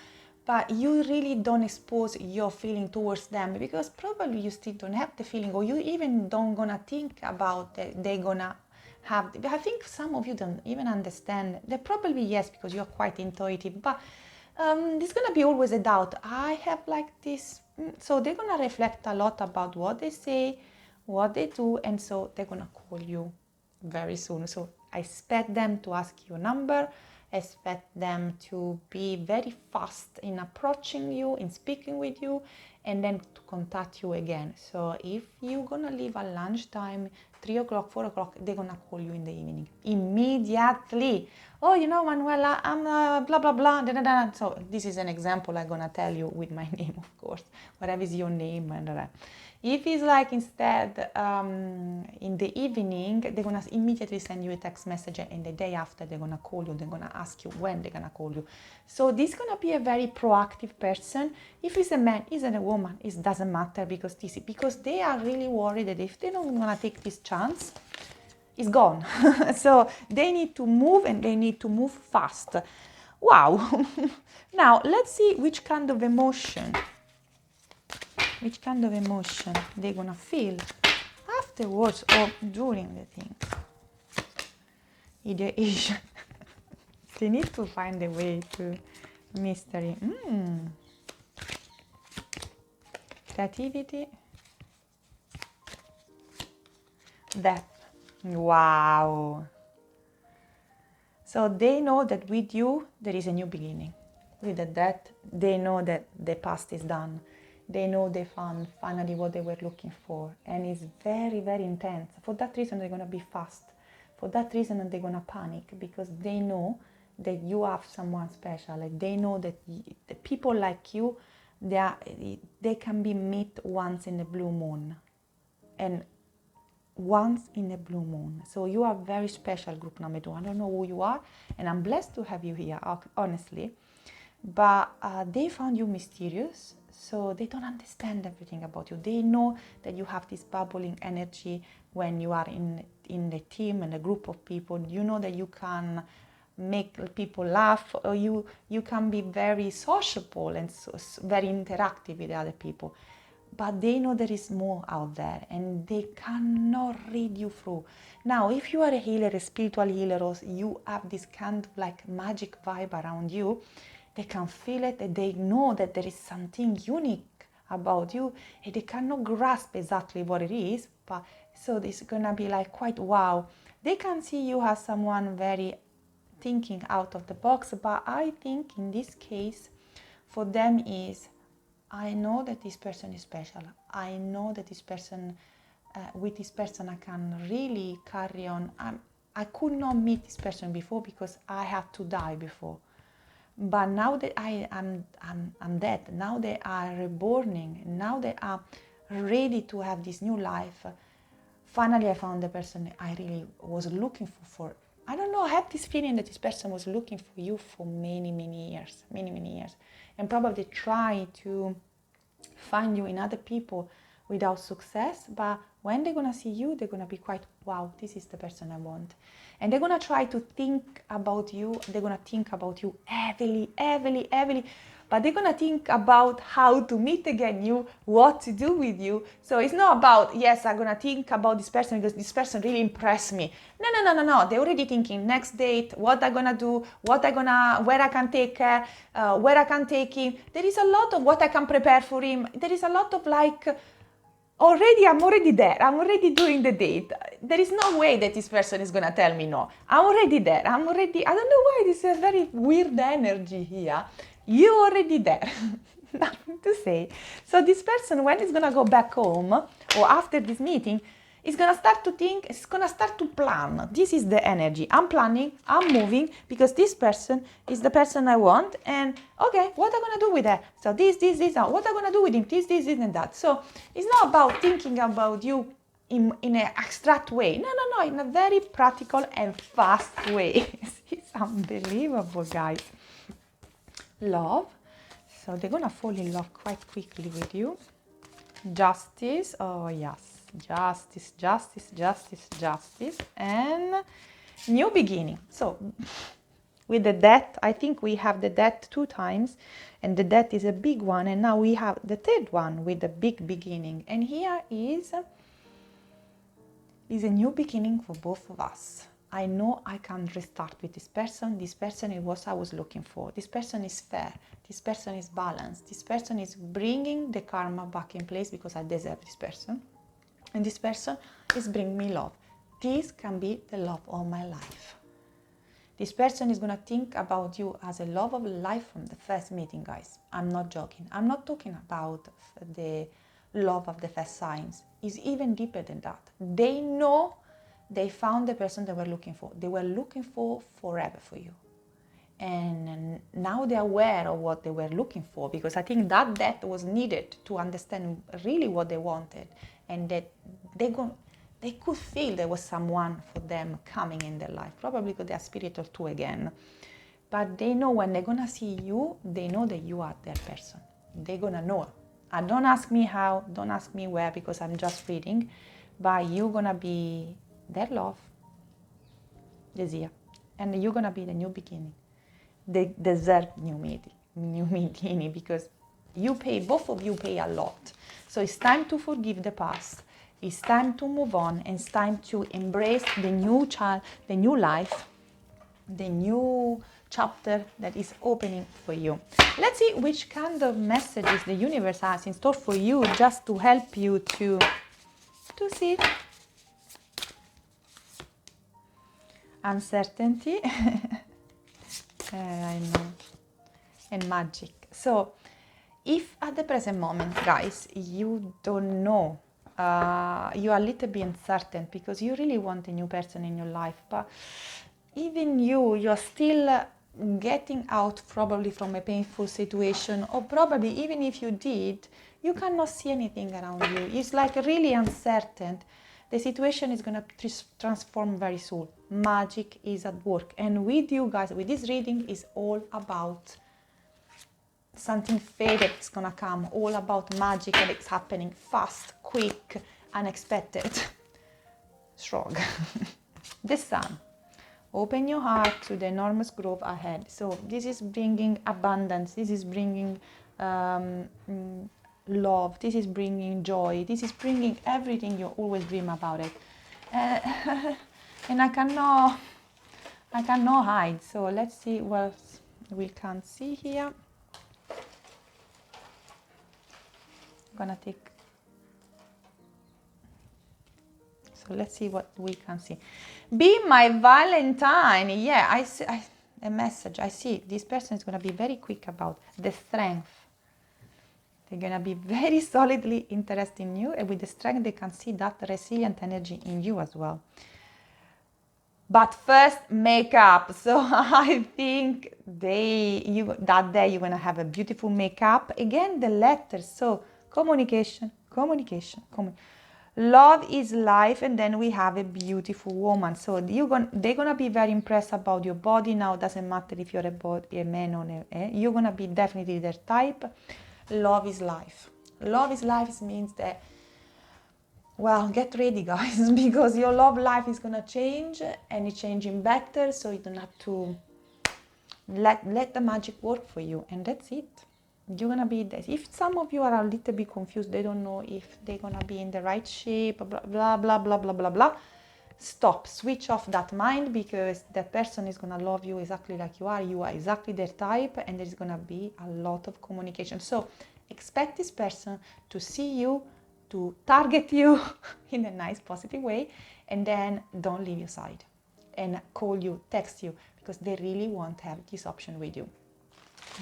but you really don't expose your feeling towards them, because probably you still don't have the feeling, or you even don't gonna think about that they're gonna have. I think some of you don't even understand. They probably yes, because you're quite intuitive, but there's gonna be always a doubt. I have like this, so they're gonna reflect a lot about what they say, what they do, and so they're gonna call you very soon. So I expect them to ask your number. Expect them to be very fast in approaching you, in speaking with you, and then to contact you again. So if you're gonna leave at lunchtime, 3 o'clock, 4 o'clock, they're gonna call you in the evening immediately. Oh, you know, Manuela, I'm blah blah blah. Da, da, da. So this is an example I'm gonna tell you with my name, of course, whatever is your name. And if it's like instead in the evening, they're gonna immediately send you a text message, and the day after they're gonna call you. They're gonna ask you when they're gonna call you. So this is gonna be a very proactive person. If it's a man, is it a woman, it doesn't matter, because they are really worried that if they don't wanna take this chance, it's gone. So they need to move, and they need to move fast. Wow. Now let's see which kind of emotion they're gonna feel afterwards or during the thing. Ideation. They need to find a way to mystery. Creativity. That. Wow. So they know that with you there is a new beginning. With the death, they know that the past is done. They know they found finally what they were looking for, and it's very, very intense. For that reason, they're gonna be fast. For that reason, they're gonna panic, because they know that you have someone special. Like they know that the people like you, they can be met once in a blue moon, and once in a blue moon. So you are very special, group number 2. I don't know who you are, and I'm blessed to have you here, honestly. But they found you mysterious, so they don't understand everything about you. They know that you have this bubbling energy when you are in the team and a group of people. You know that you can make people laugh, or you can be very sociable and very interactive with other people. But they know there is more out there, and they cannot read you through. Now, if you are a healer, a spiritual healer, or you have this kind of like magic vibe around you, they can feel it, and they know that there is something unique about you, and they cannot grasp exactly what it is, but so this is gonna be like quite wow. They can see you as someone very thinking out of the box, but I think in this case for them is, I know that this person is special. I know that this person, with this person I can really carry on. I could not meet this person before because I had to die before. But now that I'm dead, now they are reborning, now they are ready to have this new life, finally I found the person I really was looking for I don't know, I have this feeling that this person was looking for you for many, many years, and probably try to find you in other people without success, but when they're gonna see you, they're gonna be quite, wow, this is the person I want. And they're gonna try to think about you, they're gonna think about you heavily, but they're gonna think about how to meet again you, what to do with you. So it's not about, yes, I'm gonna think about this person because this person really impressed me. No. They're already thinking next date, what I'm gonna do, where I can take her, where I can take him. There is a lot of what I can prepare for him. There is a lot of like, I'm already there. I'm already doing the date. There is no way that this person is gonna tell me no. I'm already there. I don't know why this is a very weird energy here. You already there. Nothing to say. So this person, when he's gonna go back home or after this meeting, is gonna start to think, it's gonna start to plan. This is the energy. I'm planning, I'm moving, because this person is the person I want, and okay, what am I gonna do with that? So this, what am I gonna do with him? This, and that. So it's not about thinking about you in an abstract way. No, in a very practical and fast way. It's unbelievable, guys. Love. So they're gonna fall in love quite quickly with you. Justice. Oh yes, justice, and new beginning. So with the death, I think we have the death 2 times, and the death is a big one, and now we have the 3rd one with the big beginning. And here is a new beginning for both of us. I know I can restart with this person. This person is what I was looking for. This person is fair. This person is balanced. This person is bringing the karma back in place because I deserve this person. And this person is bringing me love. This can be the love of my life. This person is going to think about you as a love of life from the first meeting, guys. I'm not joking. I'm not talking about the love of the first signs. It's even deeper than that. They know they found the person they were looking for. They were looking for forever for you. And now they're aware of what they were looking for, because I think that death was needed to understand really what they wanted, and that they could feel there was someone for them coming in their life, probably because they are spiritual too again. But they know when they're gonna see you, they know that you are their person. They're gonna know. And don't ask me how, don't ask me where, because I'm just reading, but you're gonna be their love this year, and you're gonna be the new beginning. They deserve new beginning, because both of you pay a lot. So it's time to forgive the past. It's time to move on, and it's time to embrace the new child, the new life, the new chapter that is opening for you. Let's see which kind of messages the universe has in store for you, just to help you to see. Uncertainty. I know. And magic. So if at the present moment, guys, you don't know, you are a little bit uncertain because you really want a new person in your life, but even you're still getting out probably from a painful situation, or probably even if you did, you cannot see anything around you. It's like really uncertain. The situation is going to transform very soon. Magic is at work. And with you guys, with this reading, is all about something faded is going to come. All about magic, and it's happening fast, quick, unexpected. Shrug. The sun. Open your heart to the enormous growth ahead. So this is bringing abundance. This is bringing love. This is bringing joy. This is bringing everything you always dream about it. And I cannot hide. So let's see what we can see here. I'm gonna take. So let's see what we can see. Be my Valentine. Yeah, I see a message. I see this person is gonna be very quick about the strength. They're gonna be very solidly interested in you, and with the strength they can see that resilient energy in you as well. But first, makeup. So I think that day you're gonna have a beautiful makeup. Again, the letters. So communication. Love is life, and then we have a beautiful woman. So they're gonna be very impressed about your body now. Doesn't matter if you're a man or you're gonna be definitely their type. Love is life. Love is life means that, well, get ready, guys, because your love life is gonna change, and it's changing better. So you don't have to let the magic work for you, and that's it. You're gonna be this. If some of you are a little bit confused, they don't know if they're gonna be in the right shape, blah blah blah blah blah blah blah, stop, switch off that mind, because that person is gonna love you exactly like you are exactly their type, and there's gonna be a lot of communication. So expect this person to see you, to target you in a nice positive way, and then don't leave your side, and call you, text you, because they really want to have this option with you.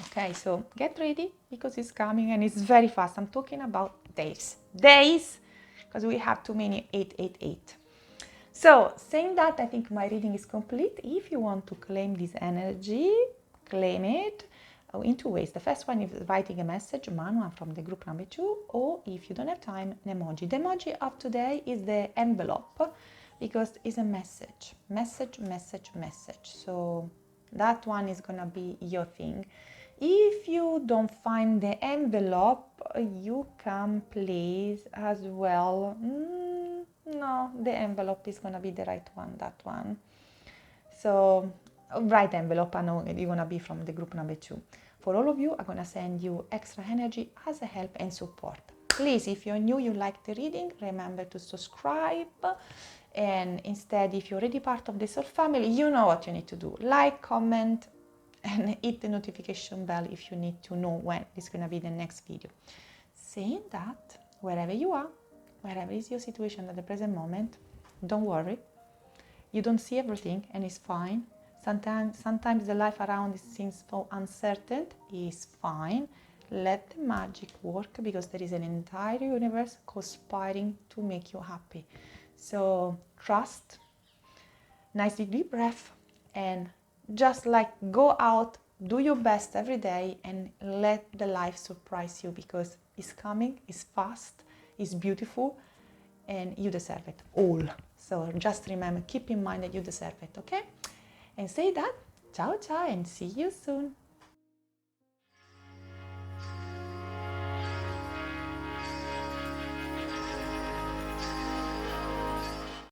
Okay, so get ready, because it's coming and it's very fast. I'm talking about days, because we have too many 888. So saying that, I think my reading is complete. If you want to claim this energy, claim it in two ways. The first one is writing a message, Manuela, from the group number 2, or if you don't have time, an emoji. The emoji of today is the envelope, because it's a message. So that one is gonna be your thing. If you don't find the envelope, you can please as well. No, the envelope is gonna be the right one, that one. So right envelope, I know you're gonna be from the group number 2. For all of you, I'm gonna send you extra energy as a help and support. Please, if you're new, you like the reading, remember to subscribe. And instead, if you're already part of the Soul family, you know what you need to do. Like, comment, and hit the notification bell if you need to know when it's going to be the next video. Saying that, wherever you are, wherever is your situation at the present moment, don't worry. You don't see everything, and it's fine. Sometimes the life around seems so uncertain. It's fine. Let the magic work, because there is an entire universe conspiring to make you happy. So trust, nice deep breath, and just like go out, do your best every day, and let the life surprise you, because it's coming, it's fast, it's beautiful, and you deserve it all. So just remember, keep in mind that you deserve it, okay? And say that, ciao ciao, and see you soon.